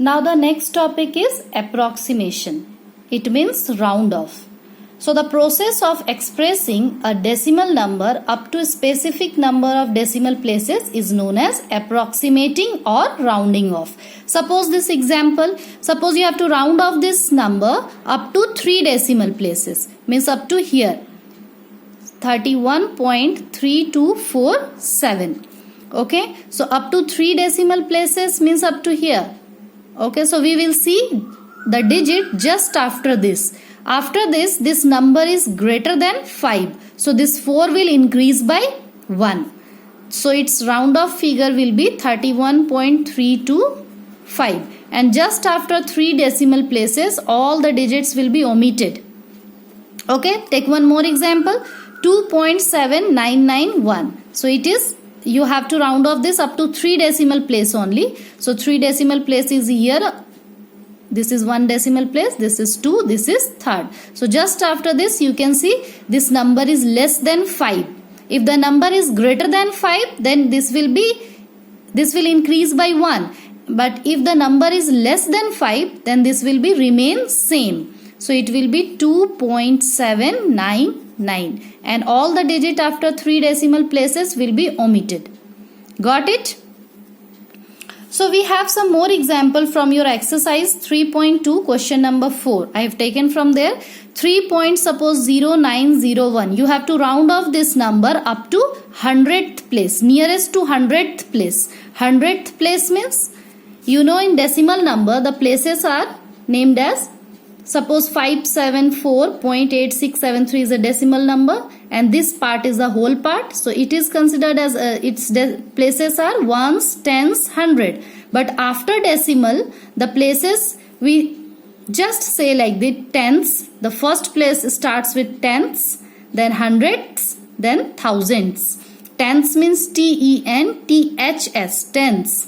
Now the next topic is approximation. It means round off. So the process of expressing a decimal number up to a specific number of decimal places is known as approximating or rounding off. Suppose this example, suppose you have to round off this number up to 3 decimal places, means up to here, 31.3247. Okay, so up to 3 decimal places means up to here. Okay, so we will see the digit just after this. After this, this number is greater than 5. So this 4 will increase by 1. So its round off figure will be 31.325. And just after 3 decimal places, all the digits will be omitted. Okay, take one more example. 2.7991. So it is, you have to round off this up to 3 decimal place only. So 3 decimal place is here. This is 1 decimal place, this is 2, this is 3rd. So just after this you can see this number is less than 5. If the number is greater than 5, then this will increase by 1. But if the number is less than 5, then this will be remain same. So it will be 2.799 and all the digit after 3 decimal places will be omitted. Got it? So we have some more example from your exercise 3.2 question number 4. I have taken from there 3.0901. You have to round off this number up to 100th place, nearest to 100th place. 100th place means, you know, in decimal number the places are named as, suppose 574.8673 is a decimal number and this part is the whole part. So it is considered as its places are ones, tens, 100. But after decimal, the places we just say like the tenths. The first place starts with tenths, then hundredths, then thousands. Tenths means T-E-N-T-H-S, tenths.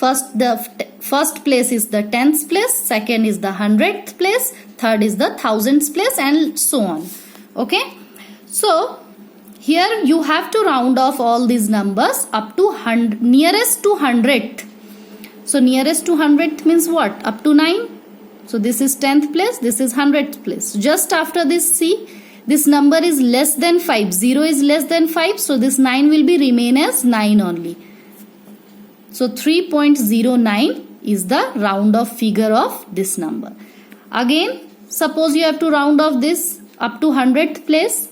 The first place is the tenths place, second is the 100th place, third is the thousandths place, and so on. Okay, so here you have to round off all these numbers up to nearest to 100th. So nearest to 100th means what? Up to 9. So this is 10th place, this is 100th place. Just after this, see, this number is less than 5. 0 is less than 5. So this 9 will be remain as 9 only. So 3.09 is the round off figure of this number. Again, suppose you have to round off this up to 100th place.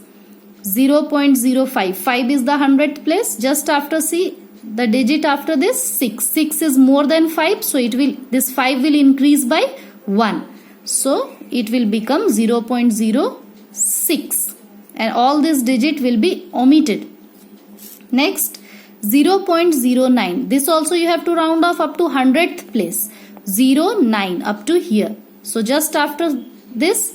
0.05. 5 is the 100th place. Just after, see, the digit after this 6. 6 is more than 5. So this 5 will increase by 1. So it will become 0.06. And all this digit will be omitted. Next, 0.09. This also you have to round off up to 100th place. 09 up to here. So just after this,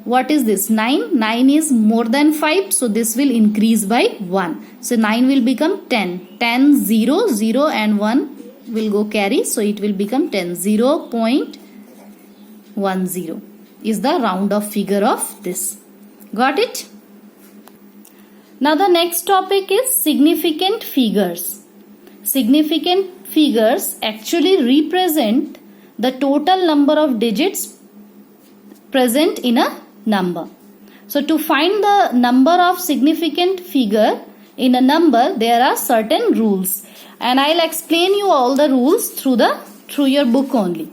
what is this? 9. 9 is more than 5. So this will increase by 1. So 9 will become 10. 10, 0, 0 and 1 will go carry. So it will become 10. 0.10 is the round off figure of this. Got it? Now the next topic is significant figures. Significant figures actually represent the total number of digits present in a number. So to find the number of significant figure in a number, there are certain rules. And I'll explain you all the rules through your book only.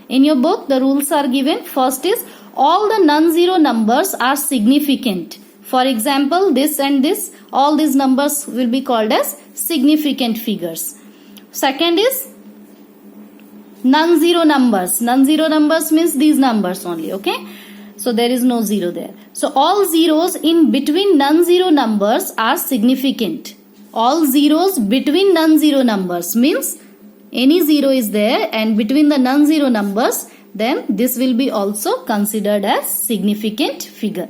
In your book, the rules are given. First is, all the non-zero numbers are significant. For example, this and this, all these numbers will be called as significant figures. Second is non-zero numbers. Non-zero numbers means these numbers only, okay? So there is no zero there. So all zeros in between non-zero numbers are significant. All zeros between non-zero numbers means any zero is there and between the non-zero numbers, then this will be also considered as significant figure.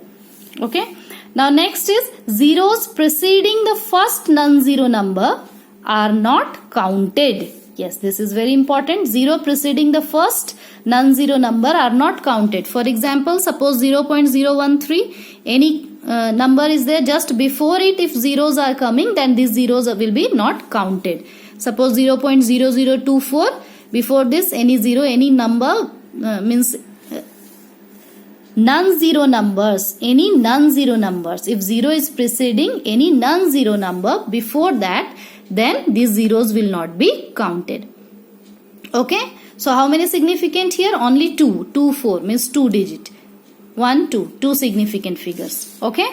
Okay? Now next is, zeros preceding the first non-zero number are not counted. Yes, this is very important. 0 preceding the first non-zero number are not counted. For example, suppose 0.013, any number is there, just before it if zeros are coming, then these zeros will be not counted. Suppose 0.0024, Before this, any zero, any number means non-zero numbers, any non-zero numbers. If 0 is preceding any non-zero number before that, then these zeros will not be counted. Okay. So how many significant here? Only 2. 2, 4 means 2 digit. 1, 2. 2 significant figures. Okay.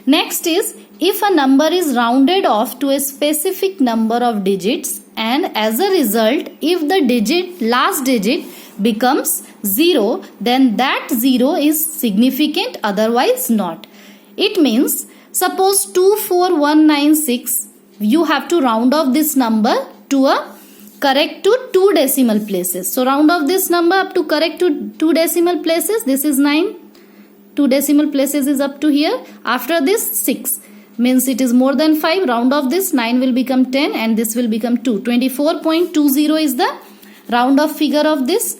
Next is, if a number is rounded off to a specific number of digits, and as a result, if the last digit becomes 0, then that 0 is significant, otherwise not. It means, suppose 24196, you have to round off this number to a correct to 2 decimal places. So round off this number up to correct to 2 decimal places. This is 9. 2 decimal places is up to here. After this 6 means it is more than 5. Round off this, 9 will become 10 and this will become 2. 24.20 is the round off figure of this.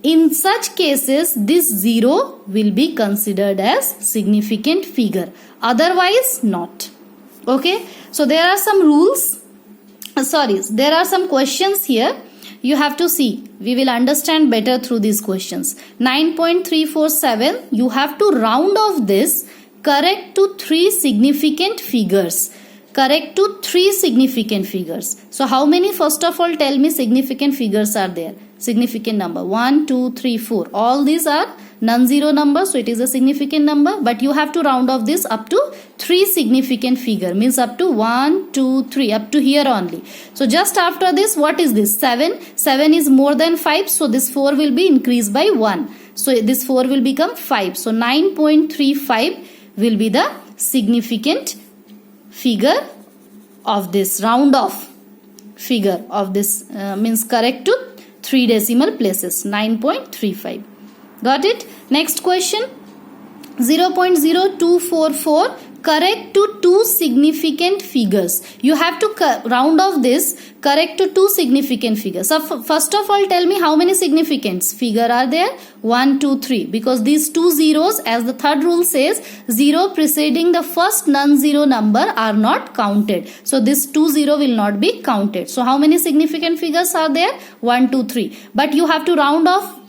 In such cases, this 0 will be considered as significant figure. Otherwise not. Okay. So there are some rules. There are some questions here. You have to see. We will understand better through these questions. 9.347. You have to round off this correct to 3 significant figures. Correct to 3 significant figures. So how many, first of all, tell me significant figures are there? Significant number. 1, 2, 3, 4. All these are non-zero numbers. So it is a significant number. But you have to round off this up to 3 significant figure. Means up to 1, 2, 3. Up to here only. So just after this, what is this? 7. 7 is more than 5. So this 4 will be increased by 1. So this 4 will become 5. So 9.35 will be the significant figure of this, round off figure of this, means correct to 3 decimal places. 9.35. Got it? Next question. 0.0244. Correct to 2 significant figures. You have to round off this correct to 2 significant figures. So first of all, tell me how many significant figure are there? 1, 2, 3. Because these 2 zeros, as the third rule says, 0 preceding the first non-zero number are not counted. So this 2 0 will not be counted. So how many significant figures are there? 1, 2, 3. But you have to round off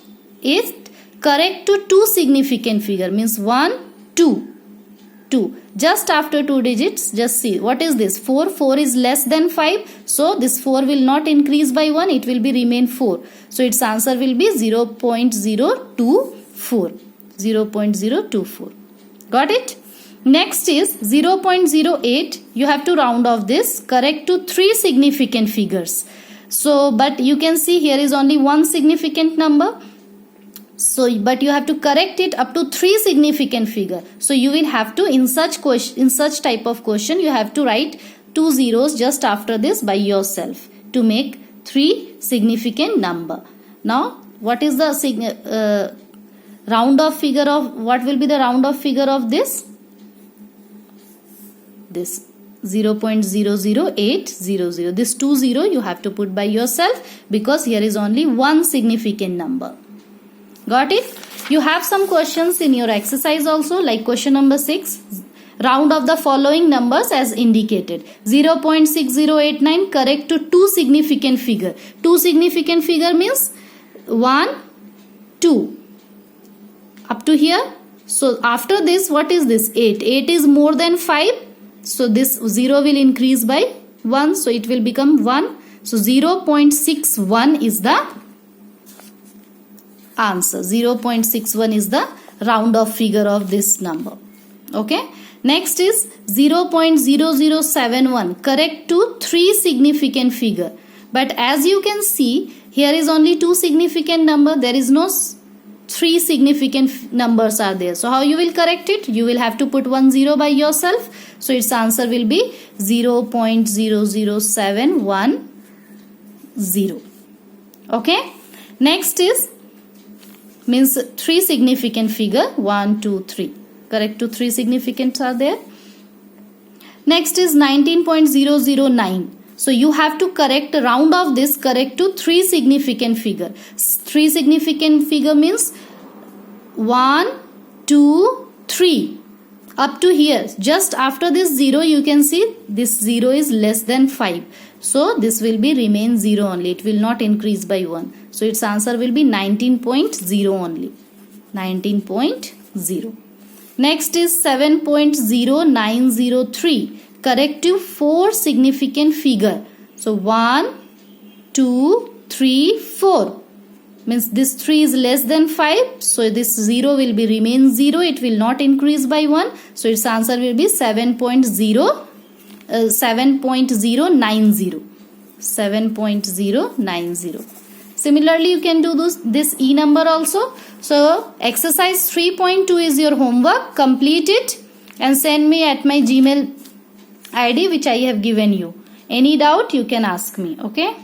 it correct to 2 significant figure. Means 1, 2. 2. Just after 2 digits, just see what is this? 4. 4 is less than 5. So this 4 will not increase by 1. It will be remain 4. So its answer will be 0.024. 0.024. Got it? Next is 0.08. You have to round off this correct to 3 significant figures. So but you can see here is only 1 significant number. So, but you have to correct it up to 3 significant figure. So you will have to, in such type of question, you have to write 2 zeros just after this by yourself to make 3 significant number. Now, what is the round off figure of, what will be the round off figure of this? This 0.00800. This 2 0 you have to put by yourself because here is only 1 significant number. Got it? You have some questions in your exercise also, like question number 6. Round of the following numbers as indicated. 0.6089 correct to 2 significant figure. 2 significant figure means 1, 2. Up to here. So after this, what is this? 8. 8 is more than 5. So this 0 will increase by 1. So it will become 1. So 0.61 is the answer. 0.61 is the round off figure of this number. Okay. Next is 0.0071 correct to 3 significant figure. But as you can see, here is only 2 significant number. There is no 3 significant numbers are there. So how you will correct it? You will have to put 1 0 by yourself. So its answer will be 0.00710. Okay. Next is means 3 significant figure. 1, 2, 3. Correct to 3 significant are there. Next is 19.009. So you have to round off this correct to 3 significant figure. 3 significant figure means 1, 2, 3. Up to here. Just after this 0 you can see this 0 is less than 5. So this will be remain 0 only. It will not increase by 1. So its answer will be 19.0 only. 19.0. Next is 7.0903. Corrective 4 significant figure. So 1, 2, 3, 4. Means this 3 is less than 5. So this 0 will be remain 0. It will not increase by 1. So its answer will be 7.090. 7.090. Similarly, you can do this E number also. So exercise 3.2 is your homework. Complete it and send me at my Gmail ID which I have given you. Any doubt you can ask me. Okay.